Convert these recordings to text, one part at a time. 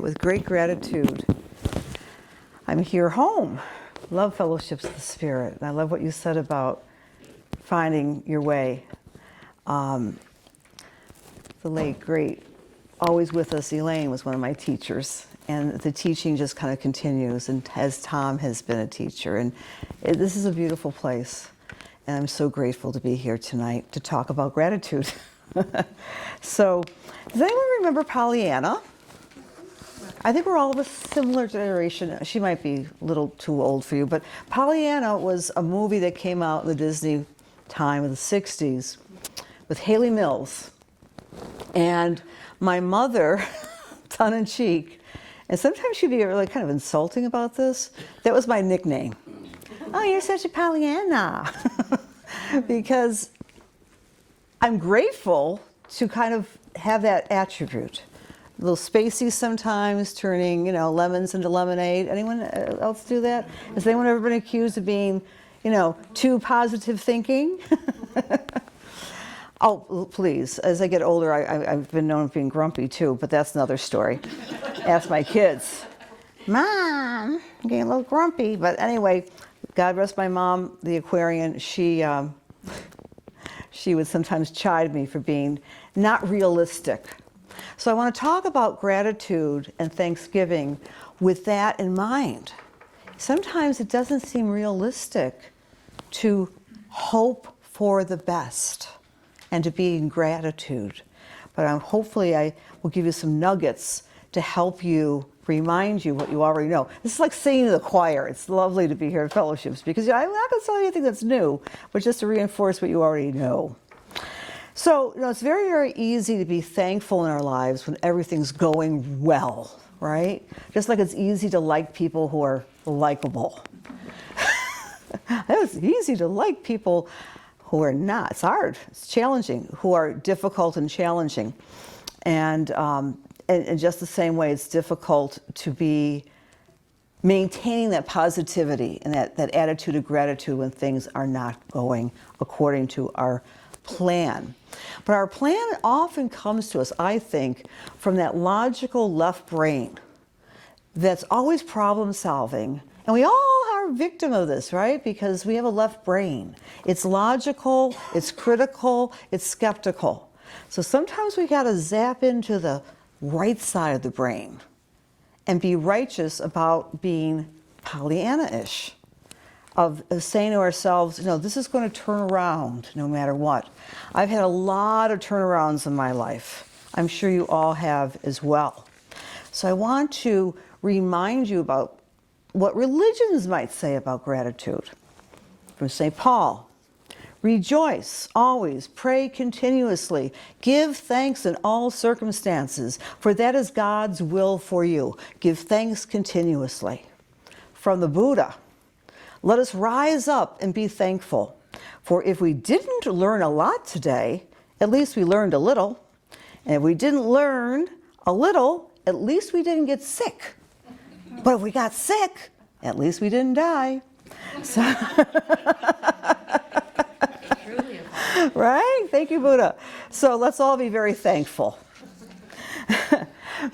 With great gratitude, I'm here home. Love Fellowships of the Spirit. And I love what you said about finding your way. The late, great, always with us, Elaine was one of my teachers. And the teaching just kind of continues, and as Tom has been a teacher. And this is a beautiful place. And I'm so grateful to be here tonight to talk about gratitude. So, does anyone remember Pollyanna? I think we're all of a similar generation. She might be a little too old for you, but Pollyanna was a movie that came out in the Disney time of the 60s with Haley Mills. And my mother, tongue-in-cheek, and sometimes she'd be really kind of insulting about this, that was my nickname. Oh, you're such a Pollyanna. Because I'm grateful to kind of have that attribute. A little spacey sometimes, turning, lemons into lemonade. Anyone else do that? Has anyone ever been accused of being, too positive thinking? Oh, please. As I get older, I've been known for being grumpy too, but that's another story. Ask my kids. Mom, I'm getting a little grumpy. But anyway, God rest my mom, the Aquarian. She would sometimes chide me for being not realistic. So I want to talk about gratitude and Thanksgiving with that in mind. Sometimes it doesn't seem realistic to hope for the best and to be in gratitude. But hopefully I will give you some nuggets to help you, remind you what you already know. This is like singing to the choir. It's lovely to be here at Fellowships because I'm not going to tell you anything that's new, but just to reinforce what you already know. So, it's very, very easy to be thankful in our lives when everything's going well, right? Just like it's easy to like people who are likable. It's easy to like people who are not. It's hard. It's challenging. Who are difficult and challenging. And just the same way, it's difficult to be maintaining that positivity and that attitude of gratitude when things are not going according to our plan. But our plan often comes to us, I think, from that logical left brain that's always problem solving. And we all are a victim of this, right? Because we have a left brain. It's logical, it's critical, it's skeptical. So sometimes we got to zap into the right side of the brain and be righteous about being Pollyanna-ish. Of saying to ourselves, this is going to turn around no matter what. I've had a lot of turnarounds in my life. I'm sure you all have as well. So I want to remind you about what religions might say about gratitude. From St. Paul, rejoice always, pray continuously, give thanks in all circumstances, for that is God's will for you. Give thanks continuously. From the Buddha, let us rise up and be thankful. For if we didn't learn a lot today, at least we learned a little. And if we didn't learn a little, at least we didn't get sick. But if we got sick, at least we didn't die. So right? Thank you, Buddha. So let's all be very thankful.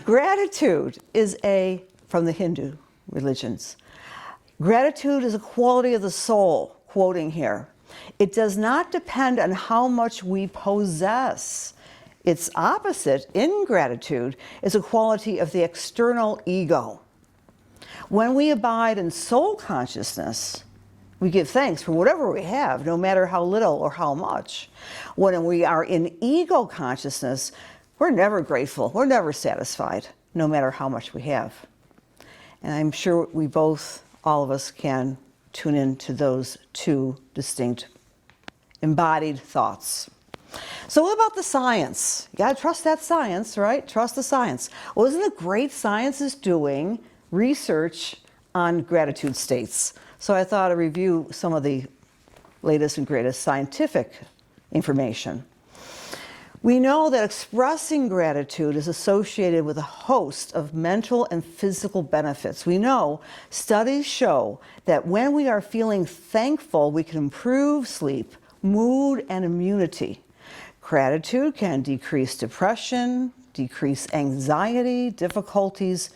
Gratitude is from the Hindu religions. Gratitude is a quality of the soul, quoting here. It does not depend on how much we possess. Its opposite, ingratitude, is a quality of the external ego. When we abide in soul consciousness, we give thanks for whatever we have, no matter how little or how much. When we are in ego consciousness, we're never grateful, we're never satisfied, no matter how much we have. And I'm sure all of us can tune into those two distinct embodied thoughts. So what about the science? You gotta trust that science, right? Trust the science. Well, isn't it great science is doing research on gratitude states? So I thought I'd review some of the latest and greatest scientific information. We know that expressing gratitude is associated with a host of mental and physical benefits. We know studies show that when we are feeling thankful, we can improve sleep, mood, and immunity. Gratitude can decrease depression, decrease anxiety, difficulties,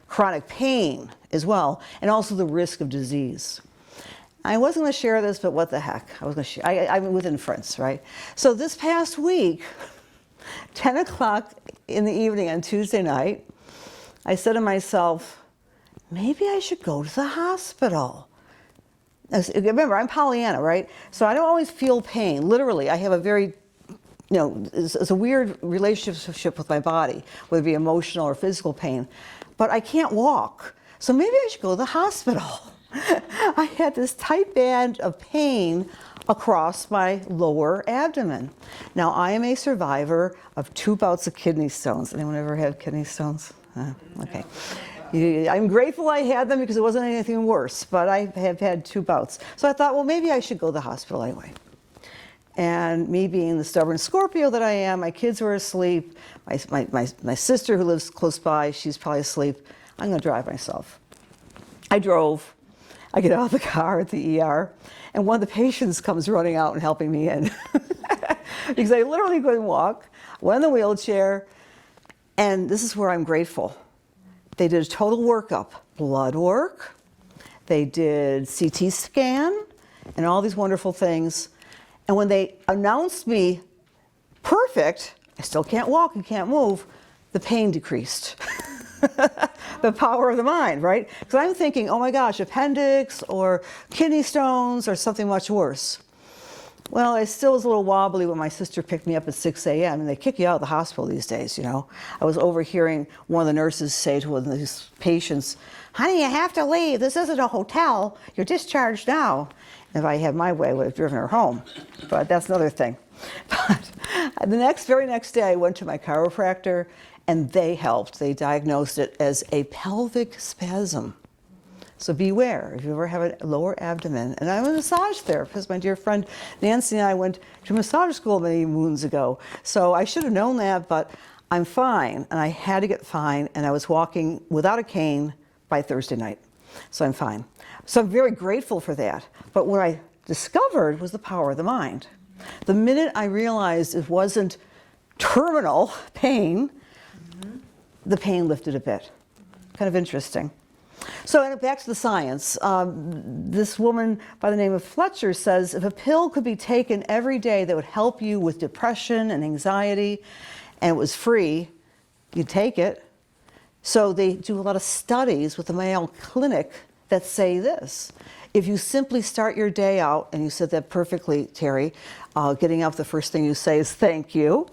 chronic pain as well, and also the risk of disease. I wasn't going to share this, but what the heck? I was going to share. I'm with inference, right? So this past week, 10 o'clock in the evening on Tuesday night, I said to myself, maybe I should go to the hospital. Remember, I'm Pollyanna, right? So I don't always feel pain. Literally, I have a very, it's a weird relationship with my body, whether it be emotional or physical pain. But I can't walk. So maybe I should go to the hospital. I had this tight band of pain across my lower abdomen. Now, I am a survivor of 2 bouts of kidney stones. Anyone ever had kidney stones? Okay. I'm grateful I had them because it wasn't anything worse, but I have had 2 bouts. So I thought, well, maybe I should go to the hospital anyway. And me being the stubborn Scorpio that I am, my kids were asleep. My sister who lives close by, she's probably asleep. I'm going to drive myself. I drove. I get out of the car at the ER, and one of the patients comes running out and helping me in. Because I literally couldn't walk. Went in the wheelchair, and this is where I'm grateful. They did a total workup, blood work. They did CT scan and all these wonderful things. And when they announced me perfect, I still can't walk and can't move, the pain decreased. The power of the mind, right? Because I'm thinking, oh my gosh, appendix or kidney stones or something much worse. Well, I still was a little wobbly when my sister picked me up at 6 a.m. and they kick you out of the hospital these days, I was overhearing one of the nurses say to one of these patients, honey, you have to leave. This isn't a hotel. You're discharged now. If I had my way, I would have driven her home. But that's another thing. But the very next day, I went to my chiropractor, and they helped. They diagnosed it as a pelvic spasm. So beware if you ever have a lower abdomen. And I'm a massage therapist. My dear friend Nancy and I went to massage school many moons ago. So I should have known that, but I'm fine. And I had to get fine. And I was walking without a cane by Thursday night. So I'm fine. So I'm very grateful for that. But what I discovered was the power of the mind. The minute I realized it wasn't terminal pain, the pain lifted a bit. Kind of interesting. So back to the science. This woman by the name of Fletcher says if a pill could be taken every day that would help you with depression and anxiety, and it was free, you'd take it. So they do a lot of studies with the Mayo Clinic that say this. If you simply start your day out, and you said that perfectly, Terry, getting up, the first thing you say is thank you,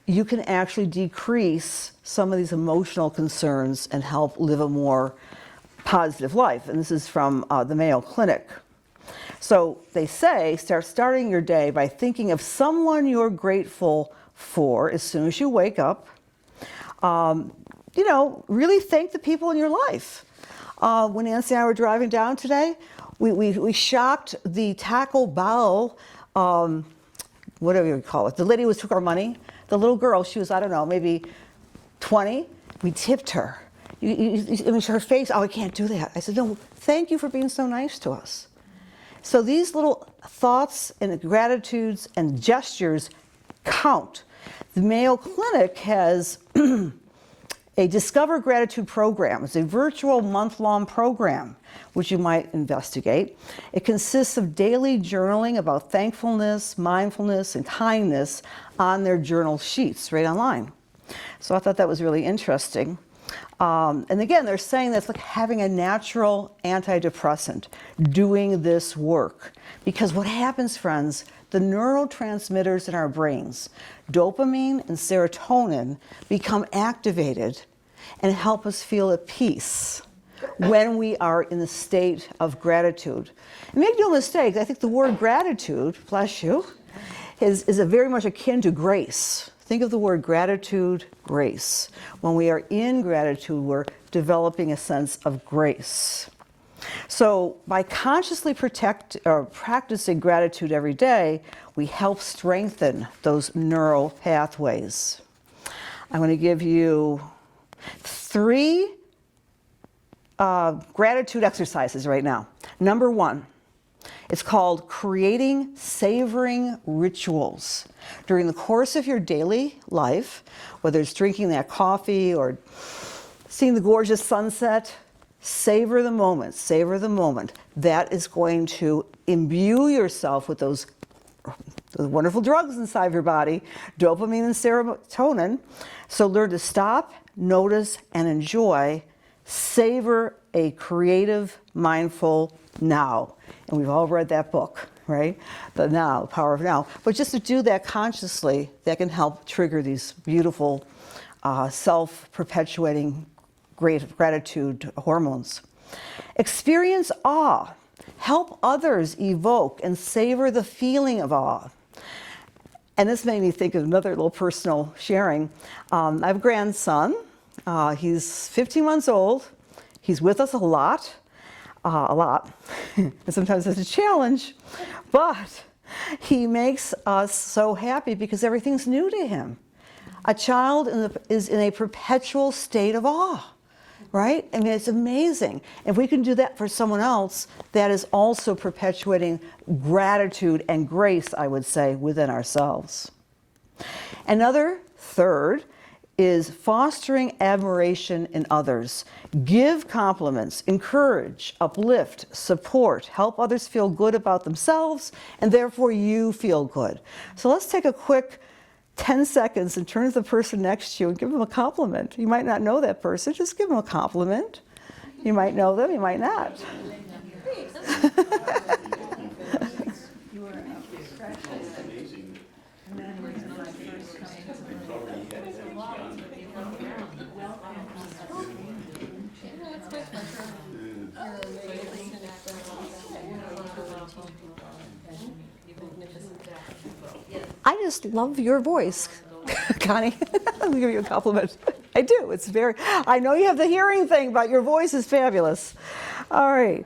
you can actually decrease some of these emotional concerns and help live a more positive life. And this is from the Mayo Clinic. So they say start starting your day by thinking of someone you're grateful for as soon as you wake up. Really thank the people in your life. When Nancy and I were driving down today, we shocked the Taco Bell, whatever you would call it. The lady who took our money, the little girl, she was, I don't know, maybe 20. We tipped her. Her face, oh, I can't do that. I said, no, thank you for being so nice to us. So these little thoughts and gratitudes and gestures count. The Mayo Clinic has a Discover Gratitude program. It's a virtual month-long program, which you might investigate. It consists of daily journaling about thankfulness, mindfulness, and kindness on their journal sheets right online. So I thought that was really interesting. And again, they're saying that's like having a natural antidepressant, doing this work. Because what happens, friends, the neurotransmitters in our brains, dopamine and serotonin, become activated and help us feel at peace when we are in the state of gratitude. And make no mistake, I think the word gratitude, bless you, is very much akin to grace. Think of the word gratitude, grace. When we are in gratitude, we're developing a sense of grace. So by consciously practicing gratitude every day, we help strengthen those neural pathways. I'm going to give you 3 gratitude exercises right now. Number 1, It's called Creating Savoring Rituals. During the course of your daily life, whether it's drinking that coffee or seeing the gorgeous sunset, savor the moment, savor the moment. That is going to imbue yourself with those wonderful drugs inside your body, dopamine and serotonin. So learn to stop, notice, and enjoy. Savor a creative, mindful now. And we've all read that book, right? The now, the power of now. But just to do that consciously, that can help trigger these beautiful self-perpetuating gratitude hormones. Experience awe. Help others evoke and savor the feeling of awe. And this made me think of another little personal sharing. I have a grandson. He's 15 months old. He's with us a lot. And sometimes it's a challenge. But he makes us so happy because everything's new to him. A child is in a perpetual state of awe. Right? I mean, it's amazing. If we can do that for someone else, that is also perpetuating gratitude and grace, I would say, within ourselves. Another third is fostering admiration in others. Give compliments, encourage, uplift, support, help others feel good about themselves, and therefore you feel good. So let's take a quick 10 seconds and turn to the person next to you and give them a compliment. You might not know that person, just give them a compliment. You might know them, you might not. I just love your voice, Connie. Let me give you a compliment. I do. It's very, I know you have the hearing thing, but your voice is fabulous. All right.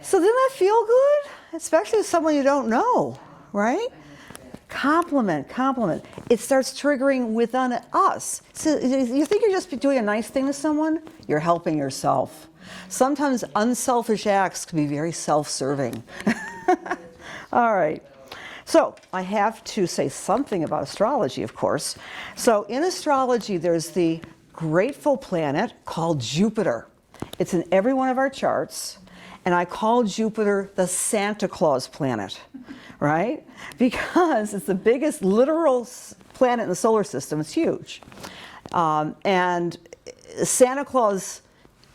So didn't that feel good? Especially with someone you don't know, right? Compliment, compliment. It starts triggering within us. So you think you're just doing a nice thing to someone? You're helping yourself. Sometimes unselfish acts can be very self-serving. All right. So I have to say something about astrology, of course. So in astrology, there's the grateful planet called Jupiter. It's in every one of our charts, and I call Jupiter the Santa Claus planet, right? Because it's the biggest literal planet in the solar system. It's huge. And Santa Claus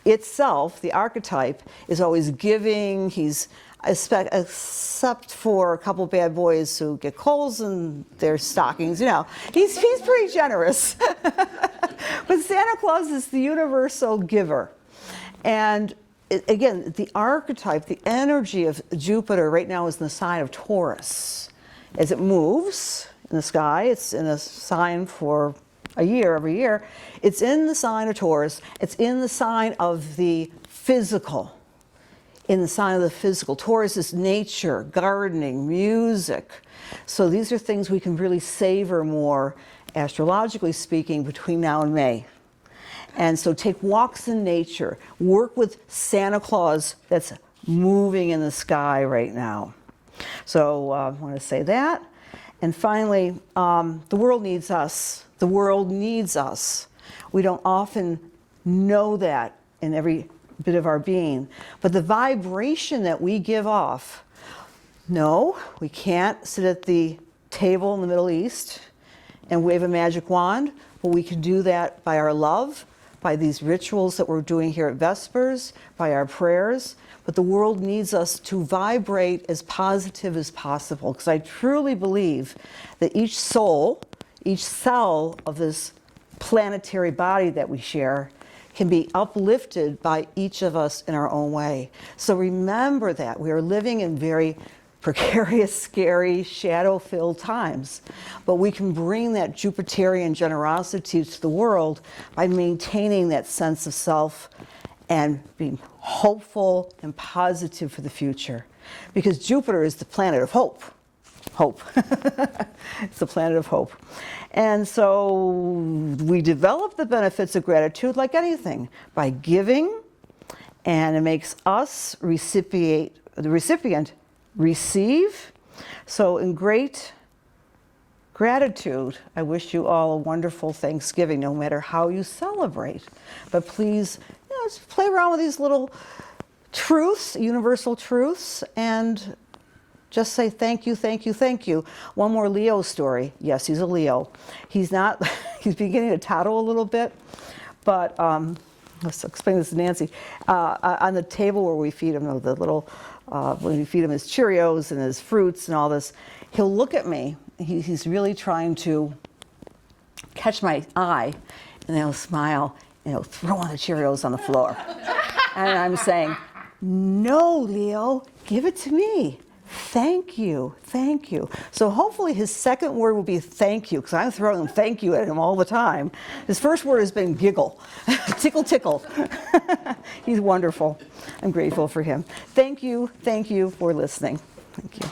itself, the archetype, is always giving. He's except for a couple bad boys who get coals in their stockings, you know. He's pretty generous. But Santa Claus is the universal giver. And again, the archetype, the energy of Jupiter right now is in the sign of Taurus. As it moves in the sky, it's in a sign for a year, every year. It's in the sign of Taurus. It's in the sign of the physical. In the sign of the physical. Taurus is nature, gardening, music. So these are things we can really savor more, astrologically speaking, between now and May. And so take walks in nature. Work with Santa Claus that's moving in the sky right now. So I want to say that. And finally, the world needs us. The world needs us. We don't often know that in every bit of our being. But the vibration that we give off, no, we can't sit at the table in the Middle East and wave a magic wand, but we can do that by our love, by these rituals that we're doing here at Vespers, by our prayers. But the world needs us to vibrate as positive as possible, because I truly believe that each soul, each cell of this planetary body that we share can be uplifted by each of us in our own way. So remember that. We are living in very precarious, scary, shadow-filled times. But we can bring that Jupiterian generosity to the world by maintaining that sense of self and being hopeful and positive for the future. Because Jupiter is the planet of hope. Hope. It's the planet of hope. And so we develop the benefits of gratitude like anything by giving, and it makes us the recipient receive. So in great gratitude, I wish you all a wonderful Thanksgiving, no matter how you celebrate. But please, just play around with these little truths, universal truths, and just say thank you, thank you, thank you. One more Leo story. Yes, he's a Leo. He's not, he's beginning to tattle a little bit, but let's explain this to Nancy. On the table where we feed him, the little, when we feed him his Cheerios and his fruits and all this, he'll look at me. He's really trying to catch my eye, and he'll smile, and he'll throw on the Cheerios on the floor. And I'm saying, no, Leo, give it to me. Thank you, thank you. So hopefully his second word will be thank you, because I'm throwing thank you at him all the time. His first word has been giggle, tickle, tickle. He's wonderful. I'm grateful for him. Thank you for listening. Thank you.